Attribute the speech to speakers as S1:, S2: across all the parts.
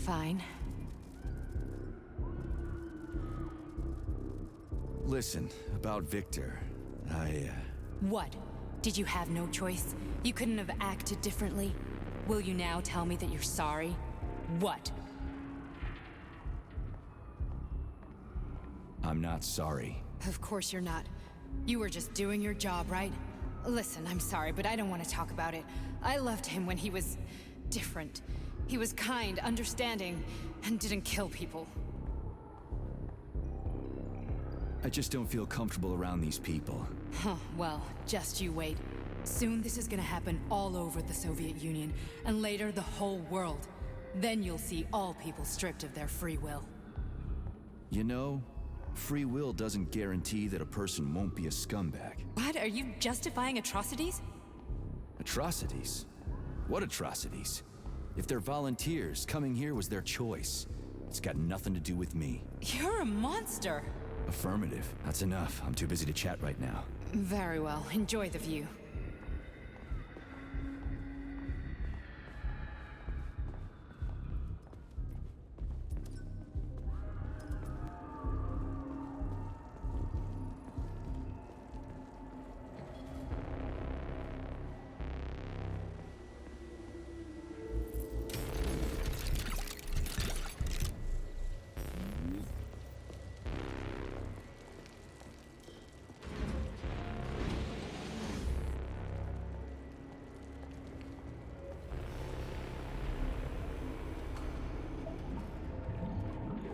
S1: Fine.
S2: Listen, about Victor,
S1: What? Did you have no choice? You couldn't have acted differently? Will you now tell me that you're sorry? What?
S2: I'm not sorry.
S1: Of course you're not. You were just doing your job, right? Listen, I'm sorry, but I don't want to talk about it. I loved him when he was different. He was kind, understanding, and didn't kill people.
S2: I just don't feel comfortable around these people.
S1: Huh, well, just you wait. Soon this is gonna happen all over the Soviet Union, and later the whole world. Then you'll see all people stripped of their free will.
S2: You know, free will doesn't guarantee that a person won't be a scumbag.
S1: What? Are you justifying atrocities?
S2: Atrocities? What atrocities? If they're volunteers, coming here was their choice. It's got nothing to do with me.
S1: You're a monster!
S2: Affirmative. That's enough. I'm too busy to chat right now.
S1: Very well. Enjoy the view.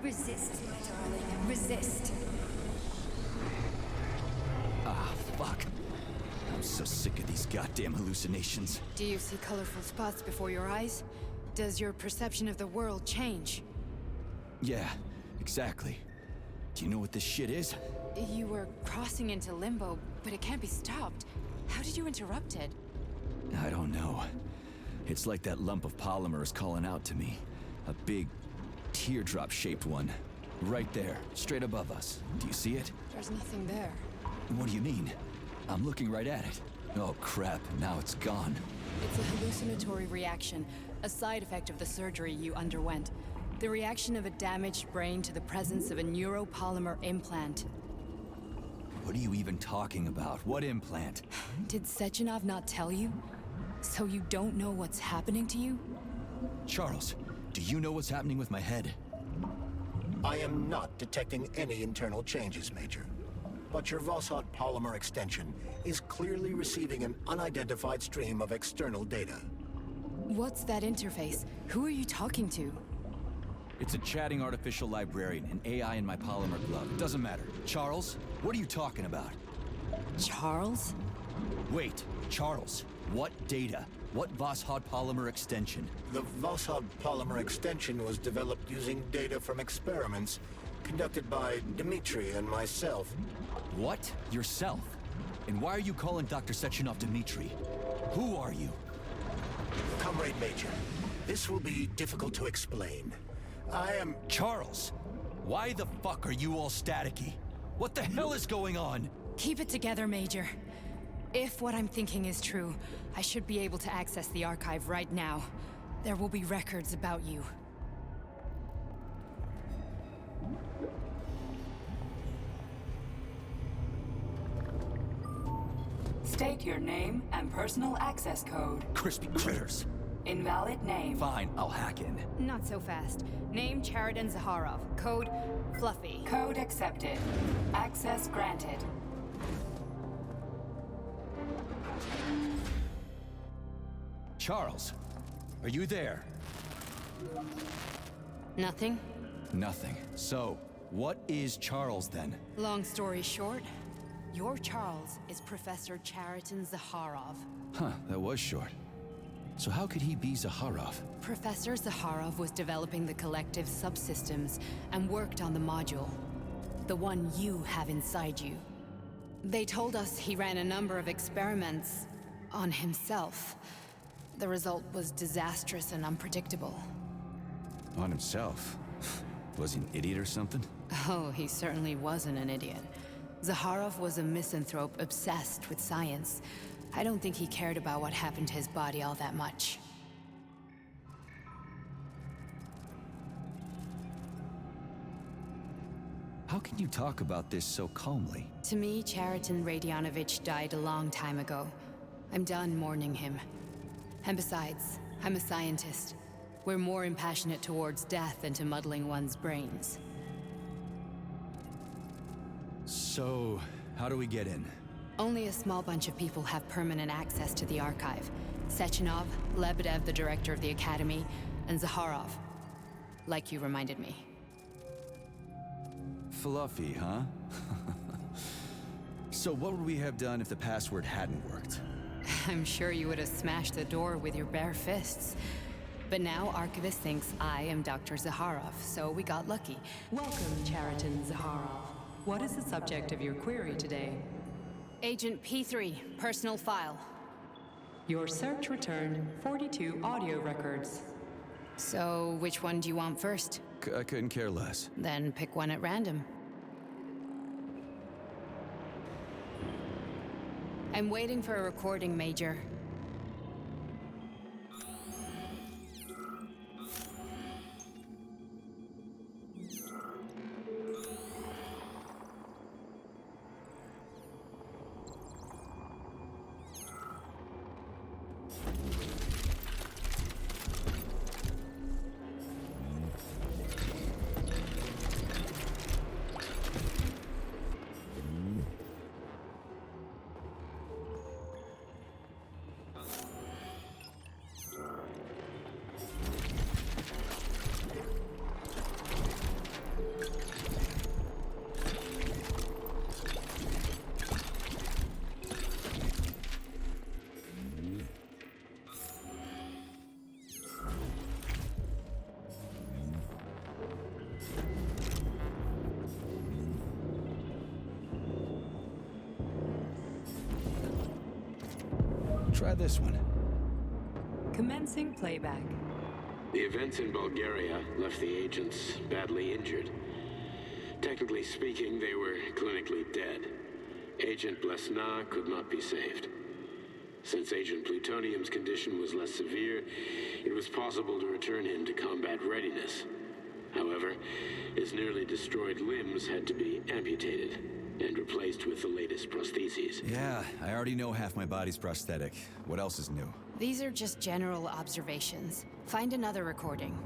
S3: Resist, my darling. Resist.
S2: Ah, fuck. I'm so sick of these goddamn hallucinations.
S1: Do you see colorful spots before your eyes? Does your perception of the world change?
S2: Yeah, exactly. Do you know what this shit is?
S1: You were crossing into limbo, but it can't be stopped. How did you interrupt it?
S2: I don't know. It's like that lump of polymer is calling out to me. A big, teardrop-shaped one. Right there, straight above us. Do you see it?
S1: There's nothing there.
S2: What do you mean? I'm looking right at it. Oh crap, now it's gone.
S1: It's a hallucinatory reaction, a side effect of the surgery you underwent. The reaction of a damaged brain to the presence of a neuropolymer implant.
S2: What are you even talking about? What implant?
S1: Did Sechenov not tell you? So you don't know what's happening to you?
S2: Charles, do you know what's happening with my head?
S4: I am not detecting any internal changes, Major. But your Vossot polymer extension is clearly receiving an unidentified stream of external data.
S1: What's that interface? Who are you talking to?
S2: It's a chatting artificial librarian, an AI in my polymer glove. It doesn't matter. Charles, what are you talking about?
S1: Charles?
S2: Wait, Charles, what data? What Vossot polymer extension?
S4: The Vossot polymer extension was developed using data from experiments conducted by Dmitri and myself.
S2: What? Yourself? And why are you calling Dr. Sechenov Dmitri? Who are you?
S4: Comrade Major, this will be difficult to explain. I am...
S2: Charles! Why the fuck are you all staticky? What the hell is going on?
S1: Keep it together, Major. If what I'm thinking is true, I should be able to access the archive right now. There will be records about you.
S5: State your name and personal access code.
S2: Crispy critters.
S5: Invalid name.
S2: Fine, I'll hack in.
S1: Not so fast. Name Cheriton Zaharov. Code Fluffy.
S5: Code accepted. Access granted.
S2: Charles, are you there?
S1: Nothing?
S2: Nothing. So, what is Charles then?
S1: Long story short, your Charles is Professor Cheriton Zaharov.
S2: Huh, that was short. So how could he be Zaharov?
S1: Professor Zaharov was developing the collective subsystems and worked on the module. The one you have inside you. They told us he ran a number of experiments on himself. The result was disastrous and unpredictable.
S2: On himself? Was he an idiot or something?
S1: Oh, he certainly wasn't an idiot. Zaharov was a misanthrope obsessed with science. I don't think he cared about what happened to his body all that much.
S2: How can you talk about this so calmly?
S1: To me, Chariton Radionovich died a long time ago. I'm done mourning him. And besides, I'm a scientist. We're more impassionate towards death than to muddling one's brains.
S2: So, how do we get in?
S1: Only a small bunch of people have permanent access to the archive. Sechenov, Lebedev, the director of the Academy, and Zakharov. Like you reminded me.
S2: Fluffy, huh? So what would we have done if the password hadn't worked?
S1: I'm sure you would have smashed the door with your bare fists. But now Archivist thinks I am Dr. Zakharov, so we got lucky.
S6: Welcome, Chariton Zakharov. What is the subject of your query today?
S1: Agent P3, personal file.
S6: Your search returned 42 audio records.
S1: So, which one do you want first?
S2: I couldn't care less.
S1: Then pick one at random. I'm waiting for a recording, Major.
S2: Try this one.
S6: Commencing playback.
S7: The events in Bulgaria left the agents badly injured. Technically speaking, they were clinically dead. Agent Blesna could not be saved. Since Agent Plutonium's condition was less severe, it was possible to return him to combat readiness. However, his nearly destroyed limbs had to be amputated and replaced with the latest prostheses.
S2: Yeah, I already know half my body's prosthetic. What else is new?
S1: These are just general observations. Find another recording.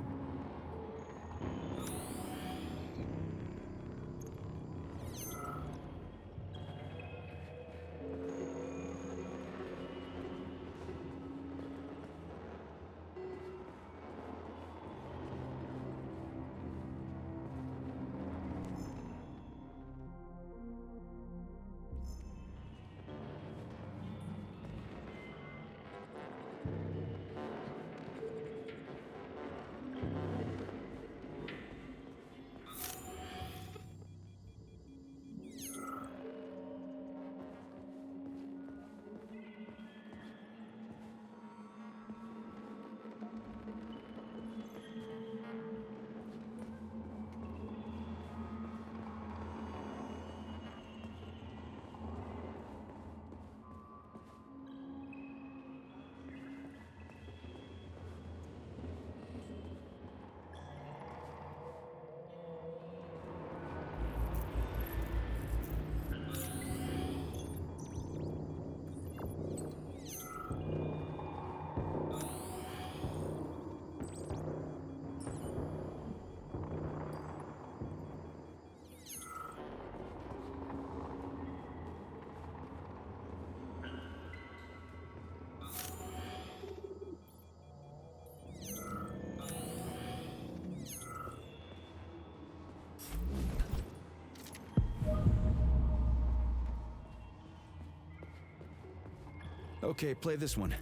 S2: Okay, play this one.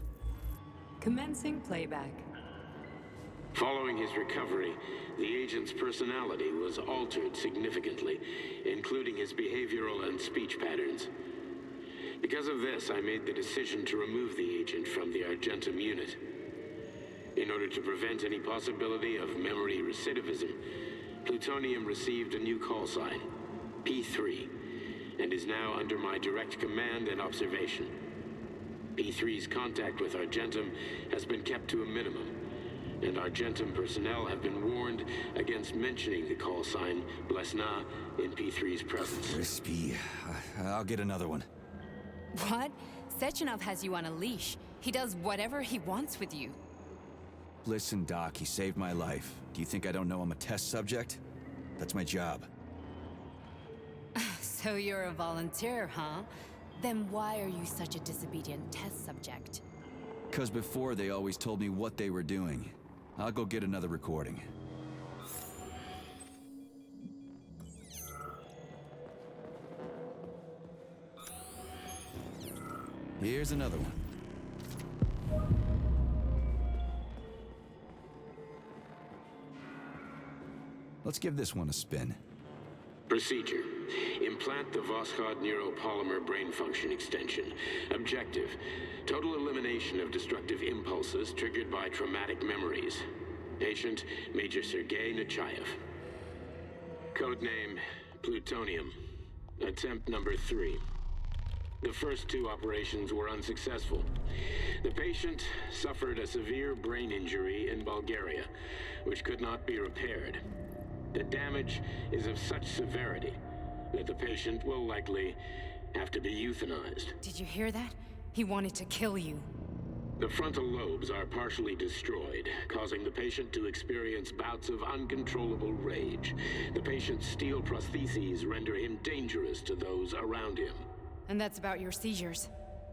S6: Commencing playback.
S7: Following his recovery, the agent's personality was altered significantly, including his behavioral and speech patterns. Because of this, I made the decision to remove the agent from the Argentum unit. In order to prevent any possibility of memory recidivism, Plutonium received a new call sign, P3, and is now under my direct command and observation. P3's contact with Argentum has been kept to a minimum, and Argentum personnel have been warned against mentioning the call sign Blesna in P3's presence.
S2: Crispy. I'll get another one.
S1: What? Sechenov has you on a leash. He does whatever he wants with you.
S2: Listen, Doc, he saved my life. Do you think I don't know I'm a test subject? That's my job.
S1: So you're a volunteer, huh? Then why are you such a disobedient test subject?
S2: 'Cause before they always told me what they were doing. I'll go get another recording. Here's another one. Let's give this one a spin.
S7: Procedure. Implant the Voskhod neuropolymer brain function extension. Objective. Total elimination of destructive impulses triggered by traumatic memories. Patient, Major Sergei Nechayev. Codename, Plutonium. Attempt number 3. The first 2 operations were unsuccessful. The patient suffered a severe brain injury in Bulgaria, which could not be repaired. The damage is of such severity that the patient will likely have to be euthanized.
S1: Did you hear that? He wanted to kill you.
S7: The frontal lobes are partially destroyed, causing the patient to experience bouts of uncontrollable rage. The patient's steel prostheses render him dangerous to those around him.
S1: And that's about your seizures.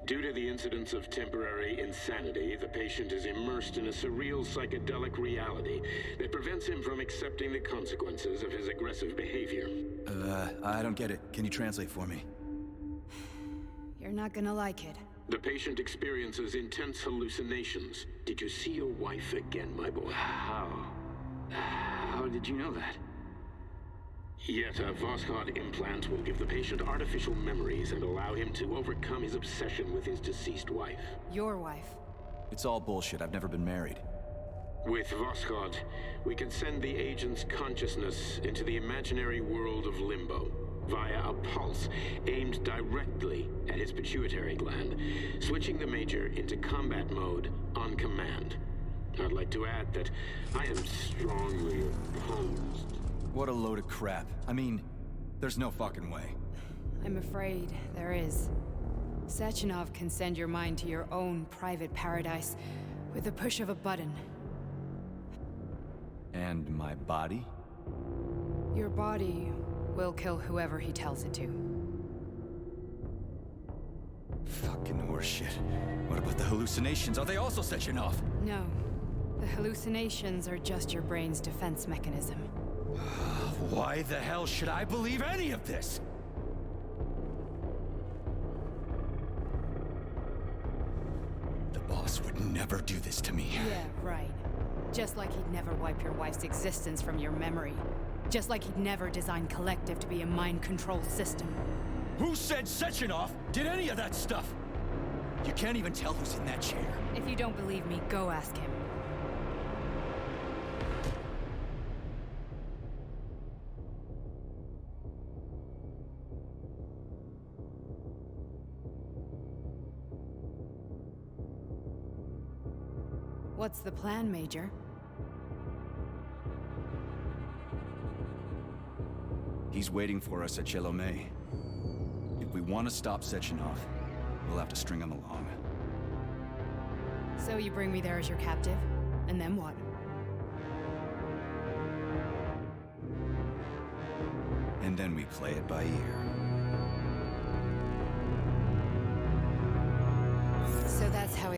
S7: Due to the incidence of temporary insanity, the patient is immersed in a surreal psychedelic reality that prevents him from accepting the consequences of his aggressive behavior.
S2: I don't get it. Can you translate for me?
S1: You're not gonna like it.
S7: The patient experiences intense hallucinations. Did you see your wife again, my boy? How did you know that? Yet a Voskhod implant will give the patient artificial memories and allow him to overcome his obsession with his deceased wife.
S1: Your wife.
S2: It's all bullshit. I've never been married.
S7: With Voskhod, we can send the agent's consciousness into the imaginary world of limbo via a pulse aimed directly at his pituitary gland, switching the Major into combat mode on command. I'd like to add that I am strongly opposed.
S2: What a load of crap. I mean, there's no fucking way.
S1: I'm afraid there is. Sechenov can send your mind to your own private paradise with the push of a button.
S2: And my body?
S1: Your body will kill whoever he tells it to.
S2: Fucking horseshit. What about the hallucinations? Are they also Sechenov?
S1: No. The hallucinations are just your brain's defense mechanism.
S2: Why the hell should I believe any of this? The boss would never do this to me.
S1: Yeah, right. Just like he'd never wipe your wife's existence from your memory. Just like he'd never design Collective to be a mind control system.
S2: Who said Sechenov did any of that stuff? You can't even tell who's in that chair.
S1: If you don't believe me, go ask him. What's the plan, Major?
S2: He's waiting for us at Chelomey. If we want to stop Sechenov, we'll have to string him along.
S1: So you bring me there as your captive? And then what?
S2: And then we play it by ear.
S1: So that's how